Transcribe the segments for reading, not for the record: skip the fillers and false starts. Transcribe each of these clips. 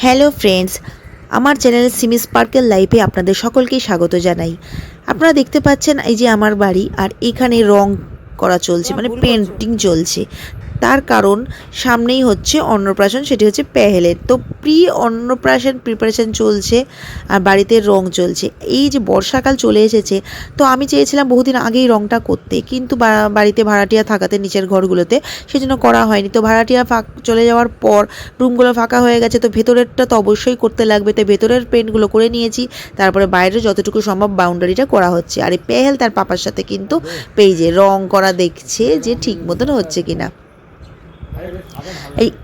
Hello friends, আমার channel Simi sparkle লাইফে আপনাদের সকলকেই স্বাগত জানাই। আপনারা দেখতে পাচ্ছেন এই যে আমার বাড়ি, আর এখানে রং করা চলছে, মানে পেন্টিং চলছে। তার কারণ সামনেই হচ্ছে অন্নপ্রাশন, সেটি হচ্ছে পেহেলের। তো অন্নপ্রাশন প্রিপারেশন চলছে আর বাড়িতে রং চলছে। এই যে বর্ষাকাল চলে এসেছে, তো আমি চেয়েছিলাম বহুদিন আগেই রংটা করতে, কিন্তু বাড়িতে ভাড়াটিয়া থাকাতে নিচের ঘরগুলোতে সেজন্য করা হয়নি। তো ভাড়াটিয়া চলে যাওয়ার পর রুমগুলো ফাঁকা হয়ে গেছে, তো ভেতরেরটা তো অবশ্যই করতে লাগবে, তাই ভেতরের পেন্টগুলো করে নিয়েছি। তারপরে বাইরে যতটুকু সম্ভব বাউন্ডারিটা করা হচ্ছে। আর এই পেহেল তার পাপার সাথে কিন্তু পেজে রং করা দেখছে যে ঠিক মতন হচ্ছে কিনা।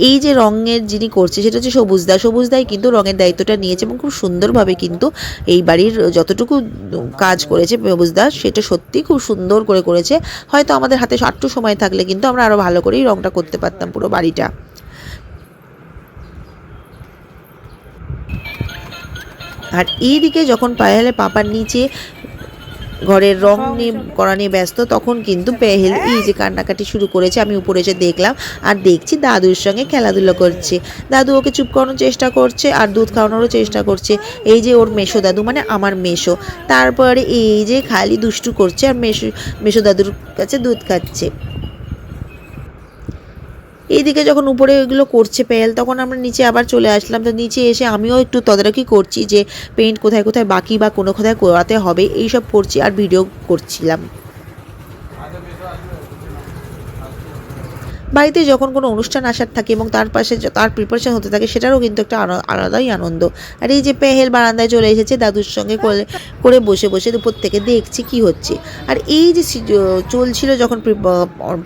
এই যে রঙের যিনি করছে সেটা হচ্ছে সবুজদাই কিন্তু রঙের দায়িত্বটা নিয়েছে এবং খুব সুন্দরভাবে কিন্তু এই বাড়ির যতটুকু কাজ করেছে সবুজদা, সেটা সত্যি খুব সুন্দর করে করেছে। হয়তো আমাদের হাতে একটু সময় থাকলে কিন্তু আমরা আরও ভালো করেই রঙটা করতে পারতাম পুরো বাড়িটা। আর এইদিকে যখন পায়েলে পাপার নিচে ঘরের রং করা নিয়ে ব্যস্ত, তখন কিন্তু পেহেল এই যে কান্নাকাটি শুরু করেছে। আমি উপরে এসে দেখলাম আর দেখছি দাদুর সঙ্গে খেলাধুলো করছে। দাদু ওকে চুপ করানোর চেষ্টা করছে আর দুধ খাওয়ানোরও চেষ্টা করছে। এই যে ওর মেশো দাদু, মানে আমার মেশো, তারপরে এই যে খালি দুষ্টু করছে আর মেশো দাদুর কাছে দুধ খাচ্ছে। এইদিকে যখন উপরে এগুলো করছে পেহেল, তখন আমরা নিচে আবার চলে আসলাম। তো নিচে এসে আমিও একটু তদারকি করছি যে পেইন্ট কোথায় কোথায় বাকি বা কোনো কোথায় করাতে হবে, এইসব করছি আর ভিডিও করছিলাম। বাড়িতে যখন কোনো অনুষ্ঠান আসার থাকে এবং তার পাশে তার প্রিপারেশন হতে থাকে, সেটারও কিন্তু একটা আলাদাই আনন্দ। আর এই যে পেহেল বারান্দায় চলে এসেছে, দাদুর সঙ্গে করে বসে বসে উপর থেকে দেখছি কি হচ্ছে। আর এই যে চলছিল যখন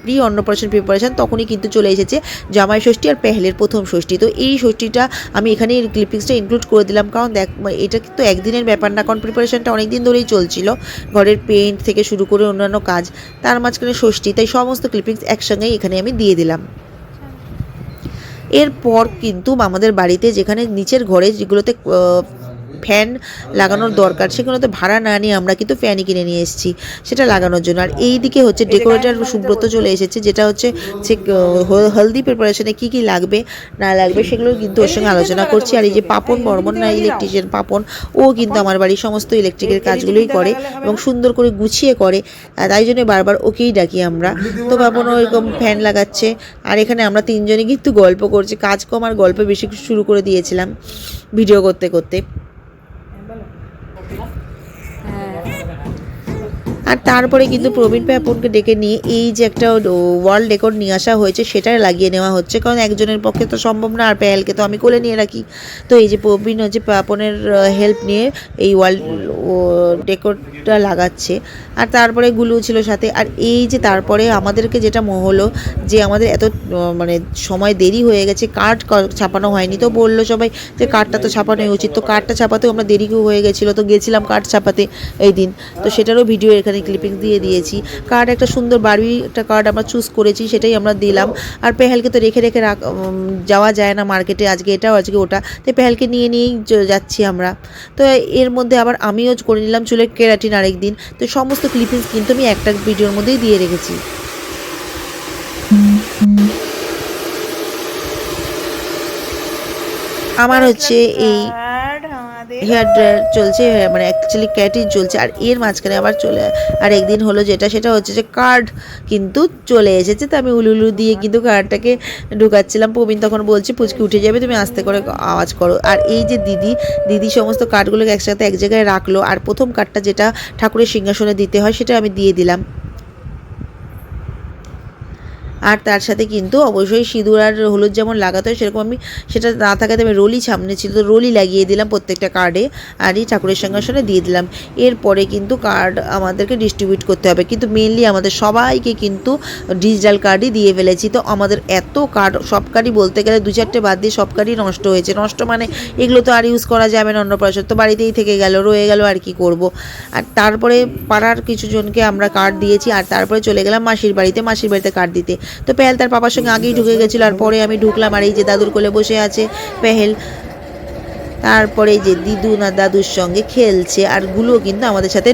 প্রি অন্নপ্রাশন প্রিপারেশন, তখনই কিন্তু চলে এসেছে জামাই ষষ্ঠী আর পেহেলের প্রথম ষষ্ঠী। তো এই ষষ্ঠীটা আমি এখানে ক্লিপিংসটা ইনক্লুড করে দিলাম, কারণ এটা কিন্তু একদিনের ব্যাপার না, কারণ প্রিপারেশনটা অনেক দিন ধরেই চলছিল, ঘরের পেইন্ট থেকে শুরু করে অন্যান্য কাজ, তার মাঝখানে ষষ্ঠী, তাই সমস্ত ক্লিপিংস একসঙ্গেই এখানে আমি দিয়ে দিলাম। এরপর কিন্তু আমাদের বাড়িতে যেখানে নিচের ঘরে যেগুলোতে ফ্যান লাগানোর দরকার, সেগুলোতে ভাড়া না নিয়ে আমরা কিন্তু ফ্যানই কিনে নিয়ে এসেছি সেটা লাগানোর জন্য। আর এই দিকে হচ্ছে ডেকোরেটর সুব্রত চলে এসেছে, যেটা হচ্ছে সে হলদি প্রিপারেশনে কী কী লাগবে না লাগবে সেগুলো কিন্তু ওর সঙ্গে আলোচনা করছি। আর এই যে পাপন বর্মন, না ইলেকট্রিশিয়ান পাপন, ও কিন্তু আমার বাড়ির সমস্ত ইলেকট্রিকের কাজগুলোই করে এবং সুন্দর করে গুছিয়ে করে, তাই জন্য বারবার ওকেই ডাকি আমরা। তো পাপনও এরকম ফ্যান লাগাচ্ছে, আর এখানে আমরা তিনজনই কিন্তু গল্প করছি, কাজ কম আর গল্প বেশি শুরু করে দিয়েছিলাম ভিডিও করতে করতে। আর তারপরে কিন্তু প্রবীণ পাপনকে ডেকে নিয়ে এই যে একটা ওয়াল ডেকোর নিয়ে আসা হয়েছে, সেটা লাগিয়ে নেওয়া হচ্ছে, কারণ একজনের পক্ষে তো সম্ভব না, আর পেহেলকে তো আমি কোলে নিয়ে রাখি। তো এই যে প্রবীণ হচ্ছে পাপনের হেল্প নিয়ে এই ওয়াল ডেকোরটা লাগাচ্ছে। আর তারপরে গুলু ছিল সাথে। আর এই যে তারপরে আমাদেরকে যেটা হলো যে আমাদের এত মানে সময় দেরি হয়ে গেছে, কার্ড ছাপানো হয়নি। তো বললো সবাই যে কার্ডটা তো ছাপানোই উচিত, তো কার্ডটা ছাপাতেও আমরা দেরি হয়ে গেছিলো, তো গেছিলাম কার্ড ছাপাতে এই দিন। তো সেটারও ভিডিও এখানে ক্লিপিং দিয়ে দিয়েছি। কার্ড একটা সুন্দর বারবি একটা কার্ড আমরা চুজ করেছি, সেটাই আমরা দিলাম। আর পেহেলকে তো রেখে রেখে যাওয়া যায় না মার্কেটে, আজকে এটাও আজকে ওটা, তাই পেহেলকে নিয়ে নিয়েই যাচ্ছি আমরা। তো এর মধ্যে আবার আমিও করে নিলাম চুলের কেরাটিন আরেকদিন। তো সমস্ত ক্লিপিংস কিন্তু আমি একটা ভিডিওর মধ্যেই দিয়ে রেখেছি। আমার হচ্ছে এই হেয়ার ড্রায়ার চলছে, মানে অ্যাকচুয়ালি ক্যাটিন চলছে। আর এর মাঝখানে আবার আর একদিন হলো সেটা হচ্ছে যে কার্ড কিন্তু চলে এসেছে। তো আমি উলুলু দিয়ে কিন্তু কার্ডটাকে ঢুকাচ্ছিলাম। প্রবীণ তখন বলছে পুচকি উঠে যাবে, তুমি আস্তে করে আওয়াজ করো। আর এই যে দিদি সমস্ত কার্ডগুলোকে একসাথে এক জায়গায় রাখলো, আর প্রথম কার্ডটা যেটা ঠাকুরের সিংহাসনে দিতে হয় সেটা আমি দিয়ে দিলাম। আর তার সাথে কিন্তু অবশ্যই সিঁদুর আর হলুদ যেমন লাগাতে হয়, সেরকম আমি সেটা না থাকাতে আমি রোলি সামনে ছিল, তো রোলি লাগিয়ে দিলাম প্রত্যেকটা কার্ডে, আর এই ঠাকুরের সিংহাসনে দিয়ে দিলাম। এরপরে কিন্তু কার্ড আমাদেরকে ডিস্ট্রিবিউট করতে হবে, কিন্তু মেনলি আমাদের সবাইকে কিন্তু ডিজিটাল কার্ডই দিয়ে ফেলেছি। তো আমাদের এত কার্ড, সব কার্ডই বলতে গেলে 2-4টে বাদ দিয়ে সব কার্ডই নষ্ট হয়েছে। নষ্ট মানে এগুলো তো আর ইউজ করা যাবে না, অন্নপ্রাশন তো বাড়িতেই থেকে গেল, রয়ে গেল, আর কি করব। আর তারপরে পাড়ার কিছু জনকে আমরা কার্ড দিয়েছি, আর তারপরে চলে গেলাম মাসির বাড়িতে কার্ড দিতে। তো পেহেল তার পাপার সঙ্গে আগেই ঢুকে গেছিলো, আর পরে আমি ঢুকলাম। আর এই যে দাদুর কোলে বসে আছে পেহেল, তারপরে এই যে দিদু না দাদুর সঙ্গে খেলছে। আর গুলো কিন্তু আমাদের সাথে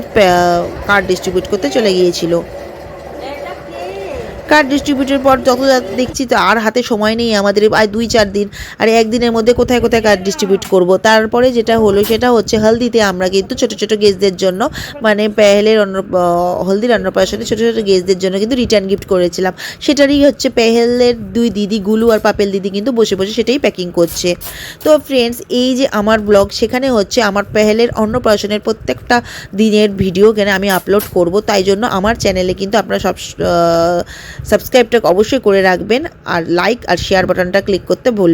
কার্ড ডিস্ট্রিবিউট করতে চলে গিয়েছিল। কার্ড ডিস্ট্রিবিউটের পর যত দেখছি তো আর হাতে সময় নেই আমাদের, আর 2-4 দিন, আর একদিনের মধ্যে কোথায় কোথায় কার্ড ডিস্ট্রিবিউট করব। তারপরে যেটা হলো সেটা হচ্ছে হলদিতে আমরা কিন্তু ছোটো ছোটো গেস্টদের জন্য, মানে পেহেলের হলদির অন্নপ্রাশনে ছোটো ছোটো গেস্টদের জন্য কিন্তু রিটার্ন গিফট করেছিলাম। সেটারই হচ্ছে পেহেলের 2 দিদি গুলু আর পাপেল দিদি কিন্তু বসে বসে সেটাই প্যাকিং করছে। তো ফ্রেন্ডস, এই যে আমার ব্লগ, সেখানে হচ্ছে আমার পেহেলের অন্নপ্রাশনের প্রত্যেকটা দিনের ভিডিও কেন আমি আপলোড করব, তাই জন্য আমার চ্যানেলে কিন্তু আপনারা সব সাবস্ক্রাইবটা অবশ্যই করে রাখবেন, আর লাইক আর শেয়ার বাটনটা ক্লিক করতে ভুলবেন।